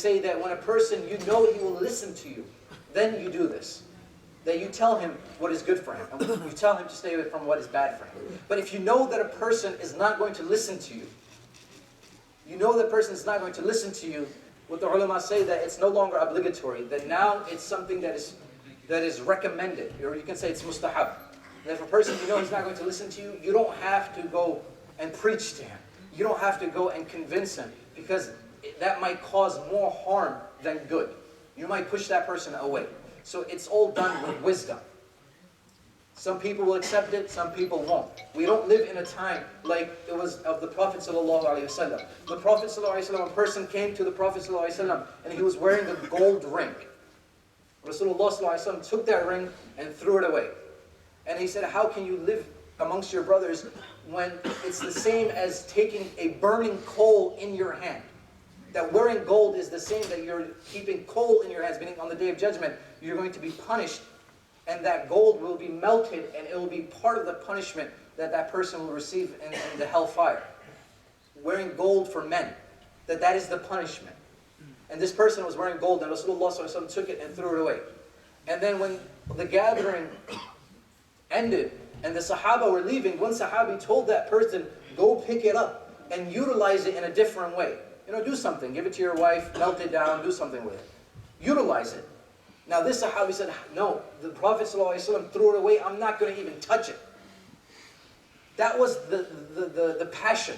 say that when a person, you know he will listen to you, then you do this. That you tell him what is good for him, and you tell him to stay away from what is bad for him. But if you know that a person is not going to listen to you, you know that person is not going to listen to you, what the ulama say that it's no longer obligatory, that now it's something that is recommended, or you can say it's mustahab. That if a person you know he's not going to listen to you, you don't have to go and preach to him. You don't have to go and convince him, because that might cause more harm than good. You might push that person away. So it's all done with wisdom. Some people will accept it, some people won't. We don't live in a time like it was of the Prophet ﷺ. The Prophet ﷺ, a person came to the Prophet ﷺ and he was wearing a gold ring. Rasulullah ﷺ took that ring and threw it away. And he said, how can you live amongst your brothers when it's the same as taking a burning coal in your hand? That wearing gold is the same that you're keeping coal in your hands, meaning on the Day of Judgment, you're going to be punished, and that gold will be melted, and it will be part of the punishment that that person will receive in the hellfire. Wearing gold for men, that is the punishment. And this person was wearing gold, and Rasulullah ﷺ took it and threw it away. And then when the gathering ended, and the Sahaba were leaving, one Sahabi told that person, go pick it up and utilize it in a different way. You know, do something. Give it to your wife, melt it down, do something with it. Utilize it. Now this Sahabi said, no, the Prophet ﷺ threw it away, I'm not going to even touch it. That was the passion.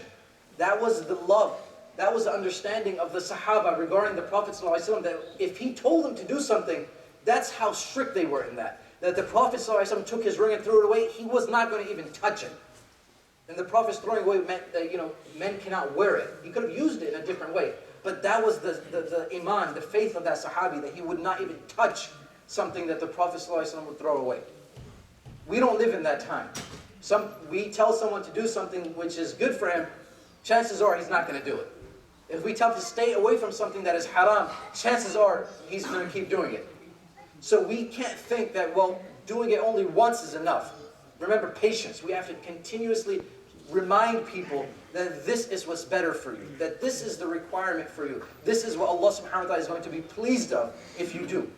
That was the love. That was the understanding of the Sahaba regarding the Prophet ﷺ, that if he told them to do something, that's how strict they were in that. That the Prophet ﷺ took his ring and threw it away, he was not going to even touch it. And the Prophet's throwing away meant that, you know, men cannot wear it. He could have used it in a different way. But that was the iman, the faith of that Sahabi, that he would not even touch something that the Prophet ﷺ would throw away. We don't live in that time. We tell someone to do something which is good for him, chances are he's not going to do it. If we tell him to stay away from something that is haram, chances are he's going to keep doing it. So we can't think that, well, doing it only once is enough. Remember, patience. We have to continuously remind people that this is what's better for you, that this is the requirement for you. This is what Allah subhanahu wa ta'ala is going to be pleased of if you do.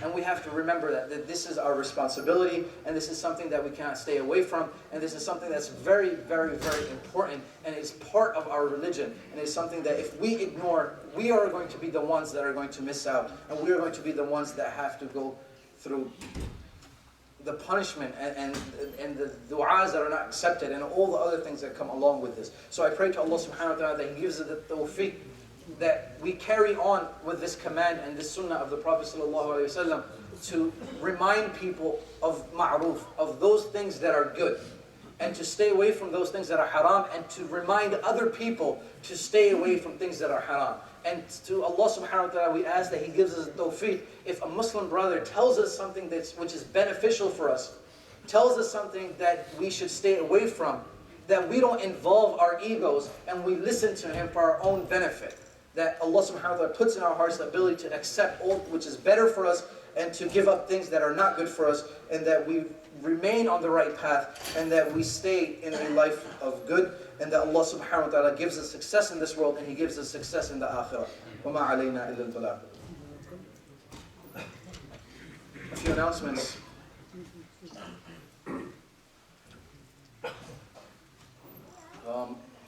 And we have to remember that this is our responsibility, and this is something that we cannot stay away from, and this is something that's very, very, very important, and is part of our religion, and it's something that if we ignore, we are going to be the ones that are going to miss out, and we are going to be the ones that have to go through the punishment and the du'as that are not accepted, and all the other things that come along with this. So I pray to Allah subhanahu wa ta'ala that He gives us the tawfiq, that we carry on with this command and this sunnah of the Prophet ﷺ to remind people of ma'ruf, of those things that are good, and to stay away from those things that are haram, and to remind other people to stay away from things that are haram. And to Allah subhanahu wa ta'ala, we ask that He gives us tawfiq. If a Muslim brother tells us something which is beneficial for us, tells us something that we should stay away from, that we don't involve our egos and we listen to him for our own benefit. That Allah subhanahu wa ta'ala puts in our hearts the ability to accept all which is better for us, and to give up things that are not good for us, and that we remain on the right path, and that we stay in a life of good, and that Allah subhanahu wa ta'ala gives us success in this world, and He gives us success in the akhirah. وَمَا عَلَيْنَا إِلَّا الْبَلَاغُ. A few announcements.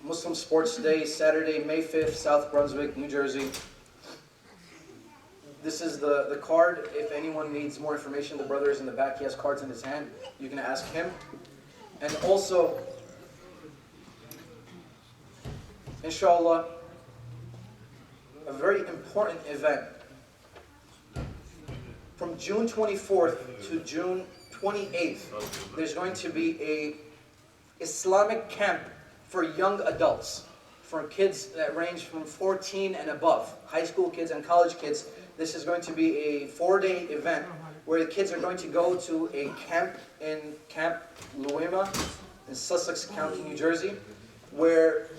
Muslim Sports Day, Saturday, May 5th, South Brunswick, New Jersey. This is the card. If anyone needs more information, the brother is in the back. He has cards in his hand. You can ask him. And also, inshallah, a very important event. From June 24th to June 28th, there's going to be a Islamic camp for young adults, for kids that range from 14 and above, high school kids and college kids. This is going to be a 4-day event where the kids are going to go to a camp in Camp Luema in Sussex County, New Jersey, where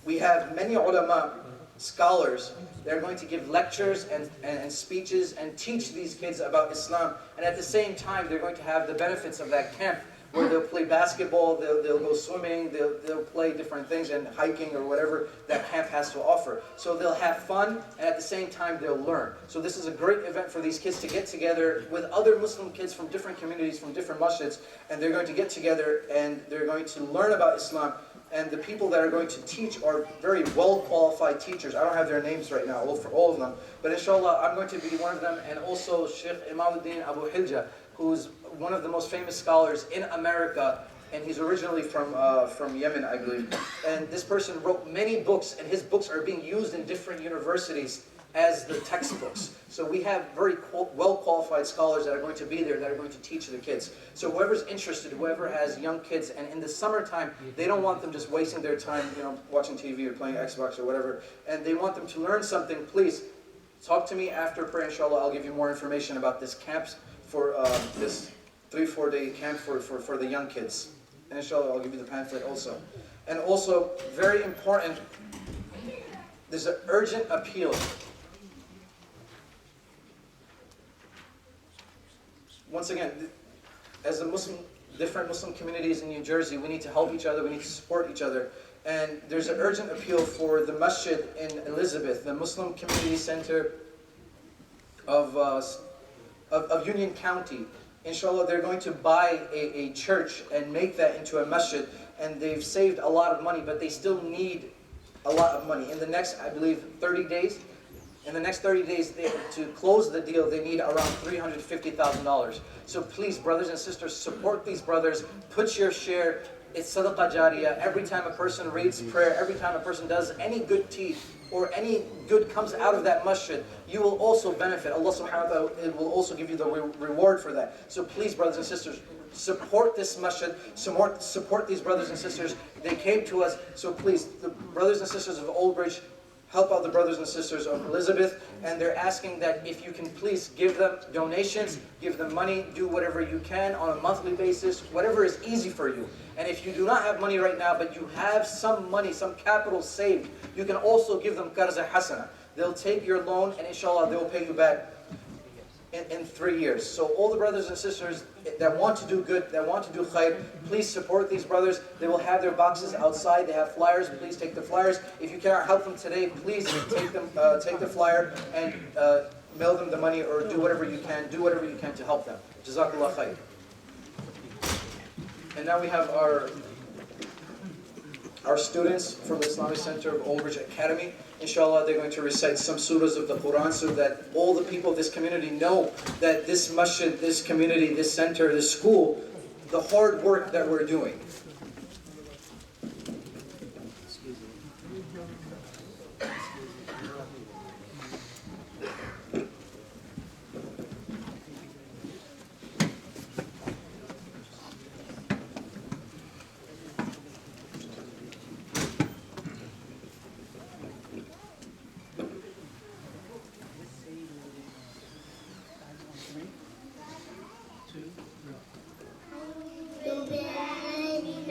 we have many ulama, scholars. They're going to give lectures and speeches and teach these kids about Islam. And at the same time, they're going to have the benefits of that camp, where they'll play basketball, they'll go swimming, they'll play different things and hiking or whatever that camp has to offer. So they'll have fun and at the same time they'll learn. So this is a great event for these kids to get together with other Muslim kids from different communities, from different masjids, and they're going to get together and they're going to learn about Islam. And the people that are going to teach are very well-qualified teachers. I don't have their names right now, for all of them. But inshallah, I'm going to be one of them. And also Sheikh Imamuddin Abu Hilja, who's one of the most famous scholars in America. And he's originally from Yemen, I believe. And this person wrote many books, and his books are being used in different universities as the textbooks. So we have very well-qualified scholars that are going to be there, that are going to teach the kids. So whoever's interested, whoever has young kids, and in the summertime, they don't want them just wasting their time, watching TV or playing Xbox or whatever, and they want them to learn something. Please, talk to me after prayer, inshallah. I'll give you more information about this camp, for this 3-4 day camp for the young kids. And inshallah, I'll give you the pamphlet also. And also, very important, there's an urgent appeal. Once again, as different Muslim communities in New Jersey, we need to help each other, we need to support each other. And there's an urgent appeal for the masjid in Elizabeth, the Muslim Community Center of Union County. Inshallah, they're going to buy a church and make that into a masjid. And they've saved a lot of money, but they still need a lot of money. In the next, I believe, 30 days, to close the deal, they need around $350,000. So please, brothers and sisters, support these brothers. Put your share. It's sadaqah jariyah. Every time a person reads prayer, every time a person does any good deed, or any good comes out of that masjid, you will also benefit. Allah subhanahu wa ta'ala will also give you the reward for that. So please, brothers and sisters, support this masjid, support these brothers and sisters. They came to us, so please, the brothers and sisters of Old Bridge, help out the brothers and sisters of Elizabeth, and they're asking that if you can please give them donations, give them money, do whatever you can on a monthly basis, whatever is easy for you. And if you do not have money right now, but you have some money, some capital saved, you can also give them qarza hasana. They'll take your loan and inshallah they'll pay you back in 3 years. So all the brothers and sisters that want to do good, that want to do khair, please support these brothers. They will have their boxes outside. They have flyers. Please take the flyers. If you cannot help them today, please take the flyer and mail them the money, or do whatever you can. Do whatever you can to help them. Jazakallah khair. And now we have our students from the Islamic Center of Old Bridge Academy. Inshallah, they're going to recite some surahs of the Quran so that all the people of this community know that this masjid, this community, this center, this school, the hard work that we're doing. بالله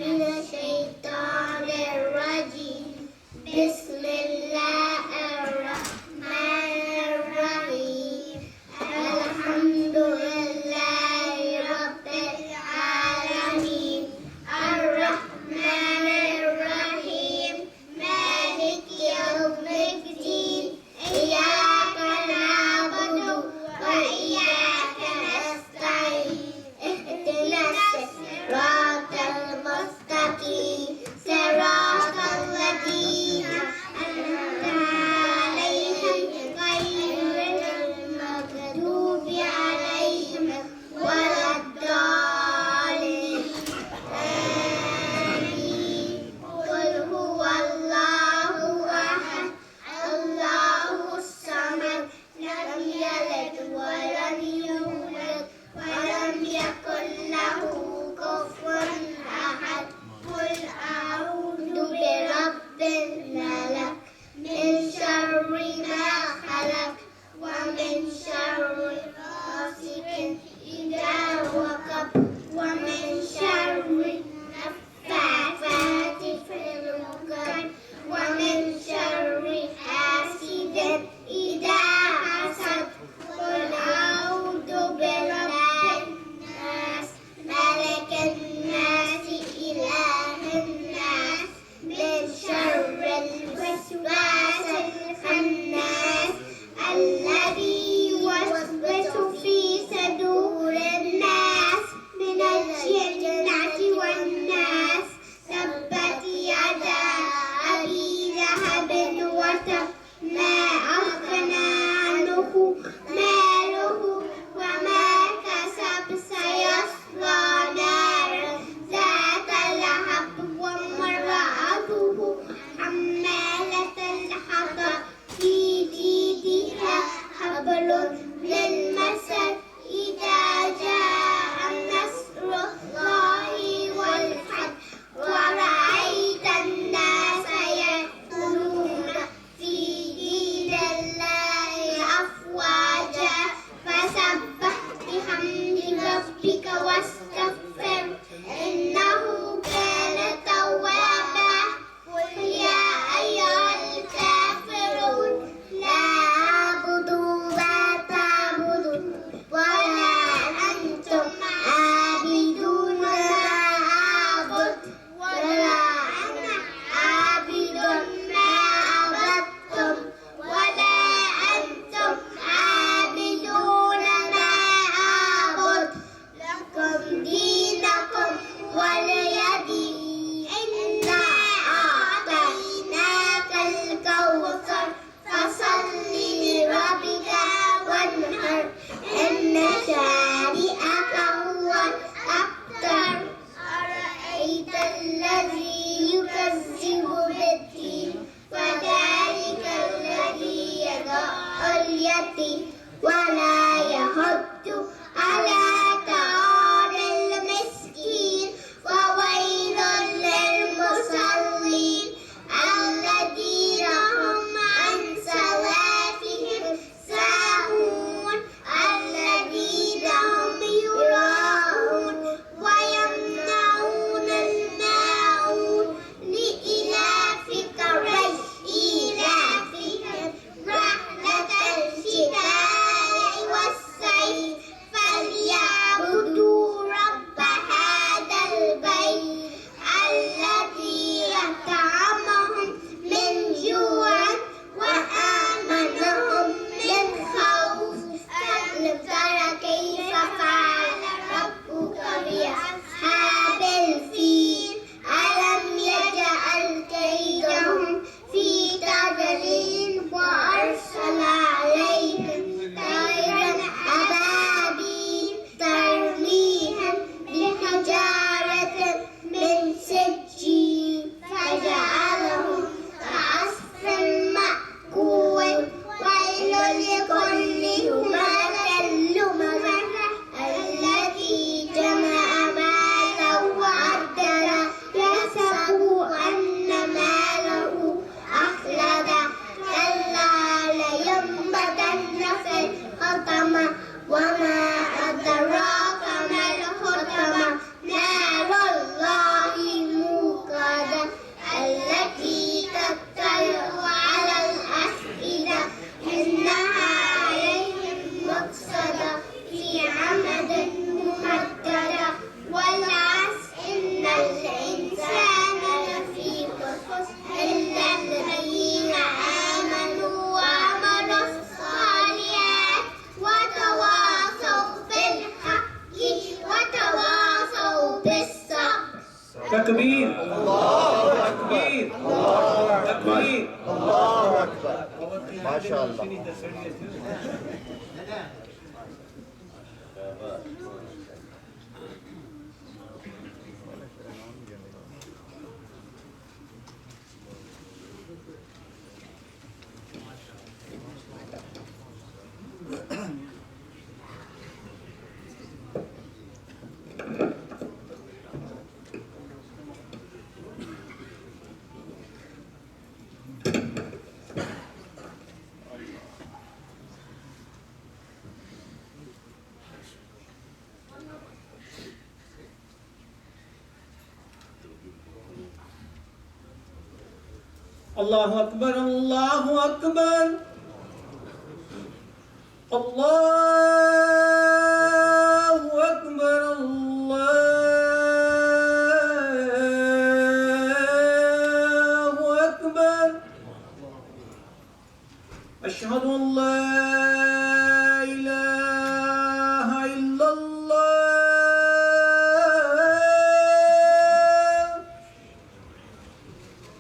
اليتيم ولا يحض على طعام المسكين وويل للمصلين الذين هم عن صلاتهم ساهون الذين هم يراءون ويمنعون الماعون لإلاف قريش إيلافهم رحلة الشتاء والصيف فليعبدوا رب هذا البيت الذي أطعمهم من جوع وآمنهم من خوف ألم تر كيف فعل ربك بأصحاب الفيل ألم يجعل كيدهم في تضليل وأرسل عليهم طيرا أبابيل ترميهم بحجارة من سجيل فجعلهم كعصف مأكول ويل لكل همزة لمزة الذي جمع مالا وعددا يحسب أن ماله أخلدا كلا لينبذن في الحطمة وما أدراك ما الحطمة نار الله الموقدة التي تطلع على الأفئدة إنها عليهم مؤصدة في عمد ممددة والعصر إن الإنسان لفي خسر إلا الذين آمنوا وعملوا الصالحات وتواصوا بالحق وتواصوا بالصبر. تكبير تكبير تكبير الله أكبر ما شاء الله الله أكبر الله أكبر الله أكبر الله أكبر أشهد أن لا إله إلا الله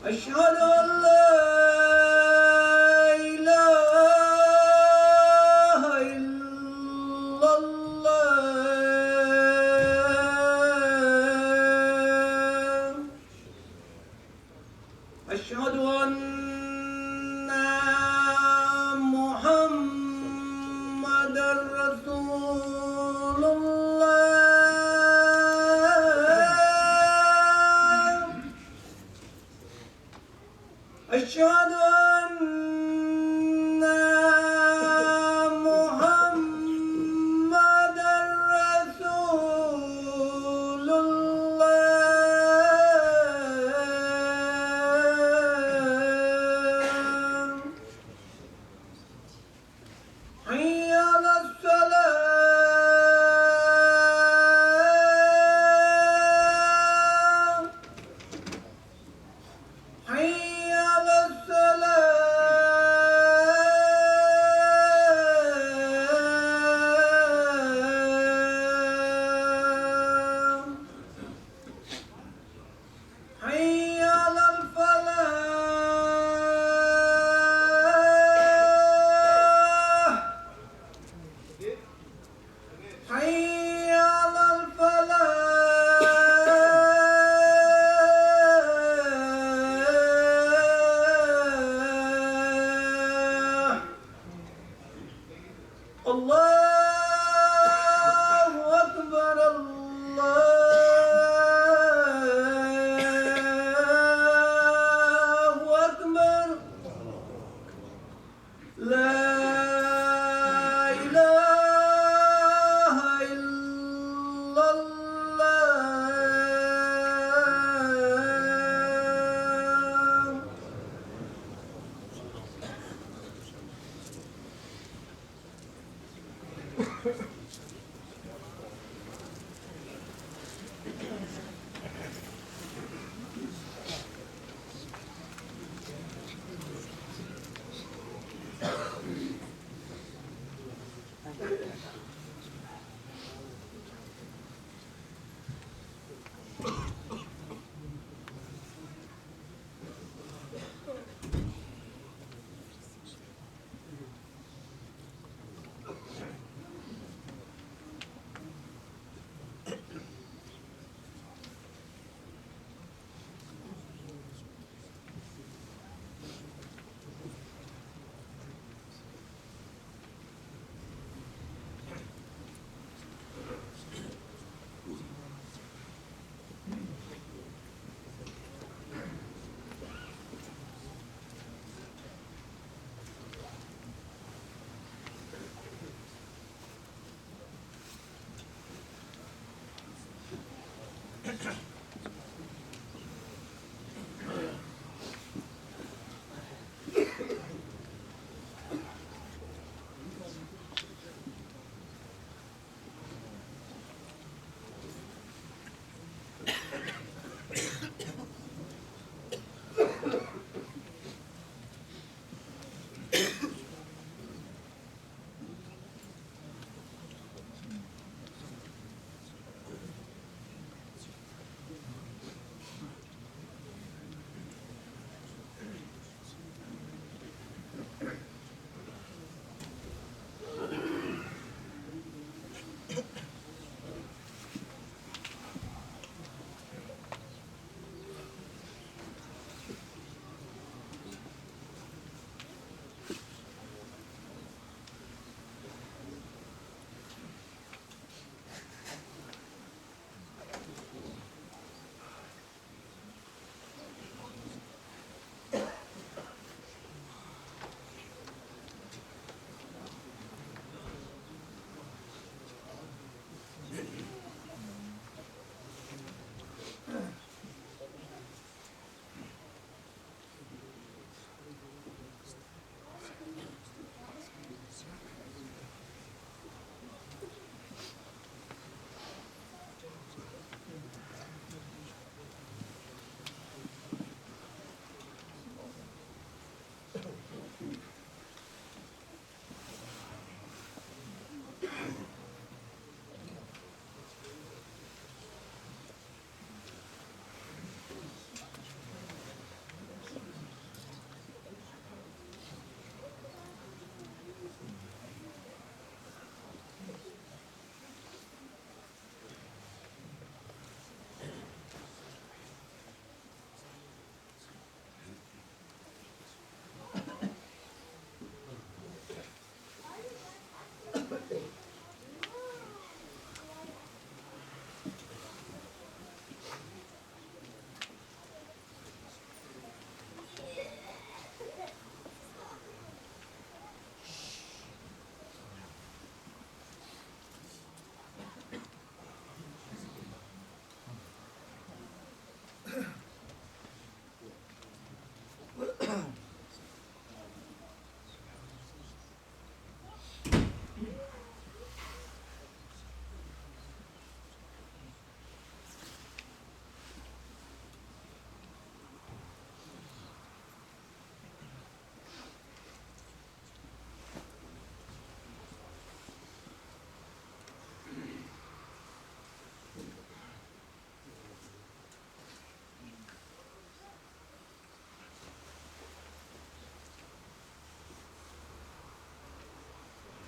أشهد أن لا إله إلا الله أشهد أن محمدا Allahu Akbar, Allahu Akbar. La ilaha illallah.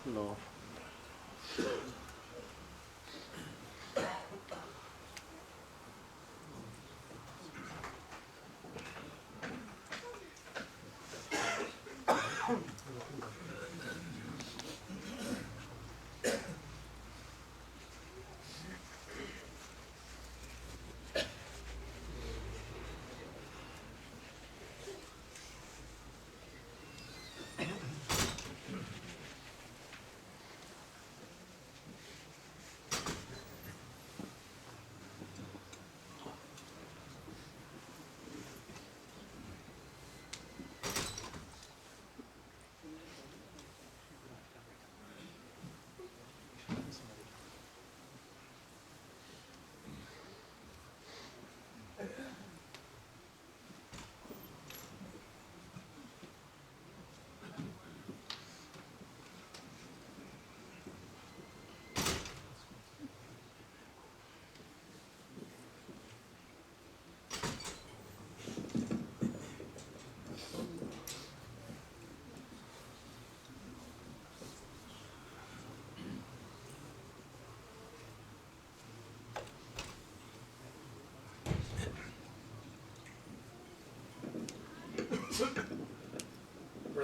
No.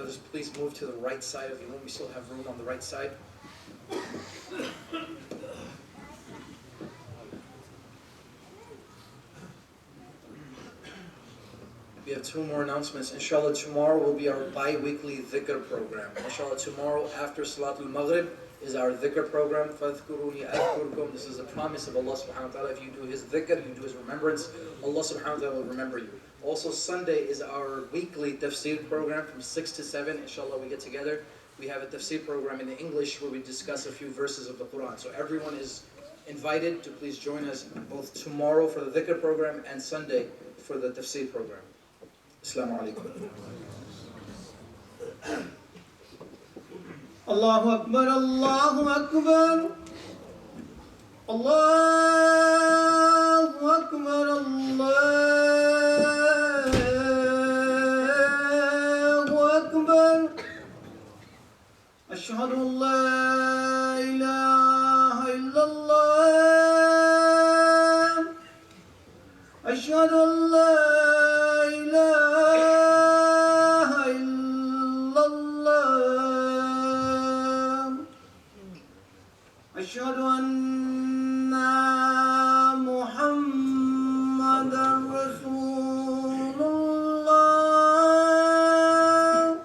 brothers, please move to the right side of the room. We still have room on the right side. We have two more announcements. Inshallah, tomorrow will be our bi-weekly dhikr program. Inshallah, tomorrow after Salatul Maghrib is our dhikr program. فَاذْكُرُونِي أَذْكُرْكُمْ. This is a promise of Allah subhanahu wa ta'ala. If you do His dhikr, you do His remembrance, Allah subhanahu wa ta'ala will remember you. Also, Sunday is our weekly tafsir program from 6 to 7. Inshallah, we get together. We have a tafsir program in English where we discuss a few verses of the Quran. So everyone is invited to please join us both tomorrow for the dhikr program and Sunday for the tafsir program. Assalamu alaikum. Allahu Akbar, Allahu Akbar. Allahu Akbar, Allahu Akbar. Ashhadu an la ilaha illallah. Ashhadu an la ilaha illallah. Ashhadu anna Muhammadan Rasulullah.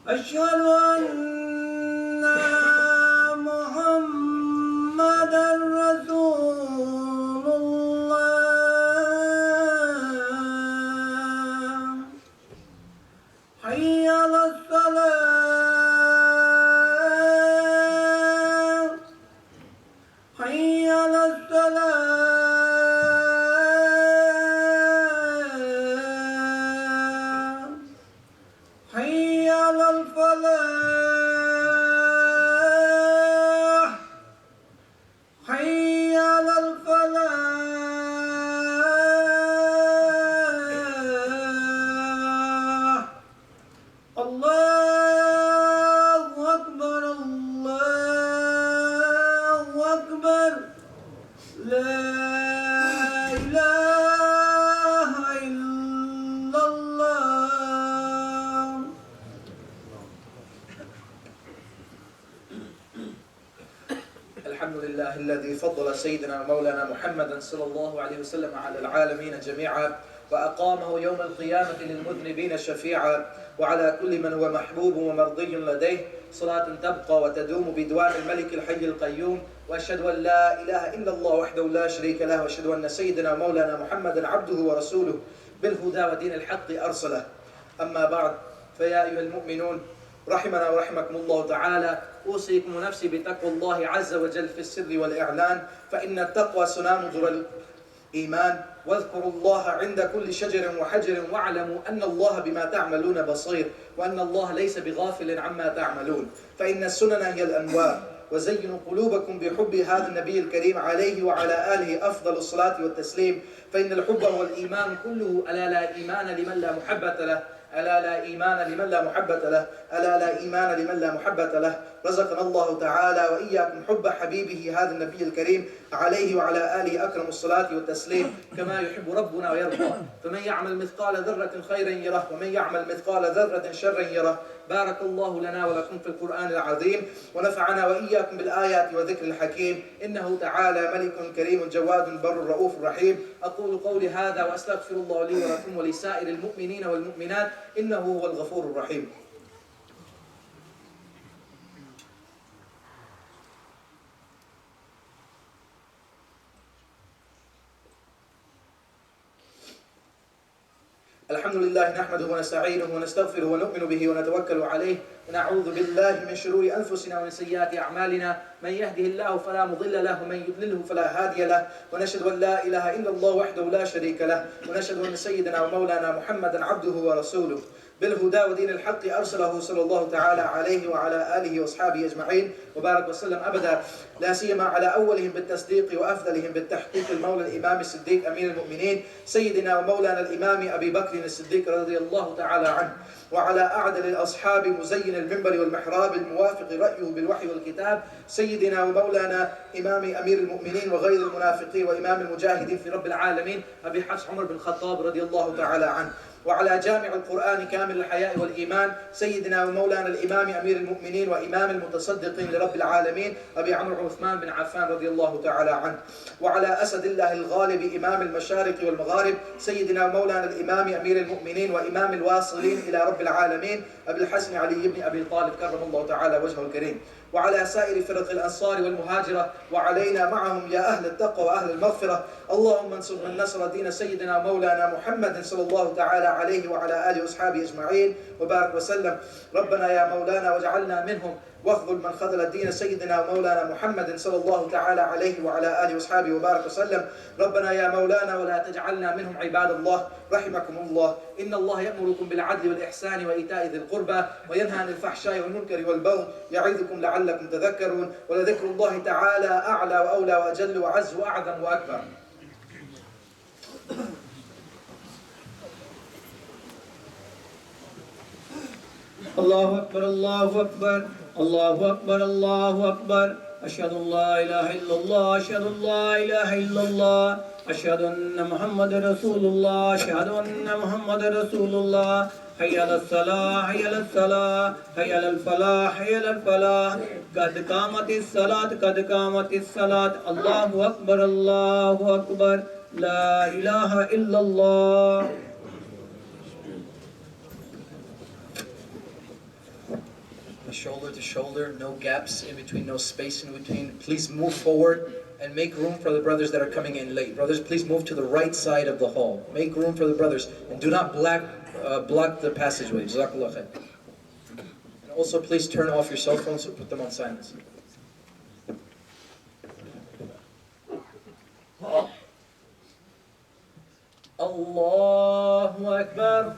Ashhadu anna Muhammadan Rasulullah. Hayya ala salah. Hayya ala salah. Hayya ala al-falah. Hayya ala al-falah. Allahu Akbar, Allahu Akbar. La ilaha illallah. الحمد لله الذي فضل سيدنا ومولانا محمدا صلى الله عليه وسلم على العالمين جميعا وأقامه يوم القيامة للمذنبين شفيعا وعلى كل من هو محبوب ومرضي لديه صلاة تبقى وتدوم بدوام الملك الحي القيوم وأشهد أن لا إله إلا الله وحده لا شريك له وأشهد أن سيدنا ومولانا محمدا عبده ورسوله بالهدى ودين الحق أرسله. أما بعد فيا أيها المؤمنون رحمنا ورحمكم الله تعالى، أوصيكم ونفسي بتقوى الله عز وجل في السر والإعلان، فإن التقوى سنام الإيمان. واذكروا الله عند كل شجر وحجر واعلموا أن الله بما تعملون بصير وأن الله ليس بغافل عما تعملون. فإن السنن هي الأنوار، وزينوا قلوبكم بحب هذا النبي الكريم عليه وعلى آله أفضل الصلاة والتسليم. فإن الحب هو الإيمان كله. ألا لا إيمان لمن لا محبة له، ألا لا إيمان لمن لا محبة له، ألا لا إيمان لمن لا محبة له. رزقنا الله تعالى وإياكم حب حبيبه هذا النبي الكريم عليه وعلى آله أكرم الصلاة والتسليم كما يحب ربنا ويرضى. فمن يعمل مثقال ذرة خيرا يره ومن يعمل مثقال ذرة شرا يره. بارك الله لنا ولكم في القرآن العظيم ونفعنا وإياكم بالآيات وذكر الحكيم. إنه تعالى ملك كريم جواد بر رؤوف رحيم. أقول قولي هذا وأستغفر الله لي ولكم ولسائر المؤمنين والمؤمنات إنه هو الغفور الرحيم. الحمد لله نحمده ونستعينه ونستغفره ونؤمن به ونتوكل عليه ونعوذ بالله من شرور أنفسنا ومن سيئات أعمالنا. من يهده الله فلا مضل له ومن يضلله فلا هادي له. ونشهد أن لا إله إلا الله وحده لا شريك له. ونشهد أن سيدنا ومولانا محمدا عبده ورسوله بالهدى ودين الحق أرسله صلى الله تعالى عليه وعلى آله وأصحابه أجمعين وبارك وسلم أبدا. لا سيما على أولهم بالتصديق وأفضلهم بالتحقيق المولى الإمام الصديق أمير المؤمنين سيدنا ومولانا الإمام أبي بكر الصديق رضي الله تعالى عنه، وعلى أعدل الأصحاب مزين المنبر والمحراب الموافق رأيه بالوحي والكتاب سيدنا ومولانا إمام أمير المؤمنين وغير المنافقين وإمام المجاهدين في رب العالمين أبي حفص عمر بن الخطاب رضي الله تعالى عنه، وعلى جامع القرآن كامل الحياء والإيمان سيدنا ومولانا الإمام أمير المؤمنين وإمام المتصدقين لرب العالمين أبي عمرو عثمان بن عفان رضي الله تعالى عنه، وعلى أسد الله الغالب إمام المشارق والمغارب سيدنا ومولانا الإمام أمير المؤمنين وإمام الواصلين إلى رب العالمين أبي الحسن علي بن أبي طالب كرم الله تعالى وجهه الكريم، وعلى سائر فرق الأنصار والمهاجرة وعلينا معهم يا أهل التقوى وأهل المغفرة. اللهم انصر من نصر دين سيدنا مولانا محمد صلى الله تعالى عليه وعلى آله وأصحابه أجمعين وبارك وسلم. ربنا يا مولانا واجعلنا منهم، واخذل من خذل دين سيدنا ومولانا محمد صلى الله تعالى عليه وعلى آله وأصحابه وبارك وسلم. ربنا يا مولانا ولا تجعلنا منهم عباد الله رحمكم الله. إن الله يأمركم بالعدل والإحسان وإيتاء ذي القربى وينهى عن الفحشاء والمنكر والبغي يعظكم لعلكم تذكرون، ولذكر الله تعالى أعلى وأولى وأجل وأعز وأعظم وأكبر. الله أكبر الله أكبر الله أكبر الله أكبر. أشهد أن لا إله إلا الله أشهد أن لا إله إلا الله أشهد أن محمد رسول الله أشهد أن محمد رسول الله. حي على الصلاة حي على الصلاة حي على الفلاح حي على الفلاح. قد قامت الصلاة قد قامت الصلاة. الله أكبر الله أكبر لا إله إلا الله. Shoulder to shoulder, no gaps in between, no space in between. Please move forward and make room for the brothers that are coming in late. Brothers, please move to the right side of the hall. Make room for the brothers and do not block the passageway. Jazakallah khair. And also please turn off your cell phones and put them on silence. الله أكبر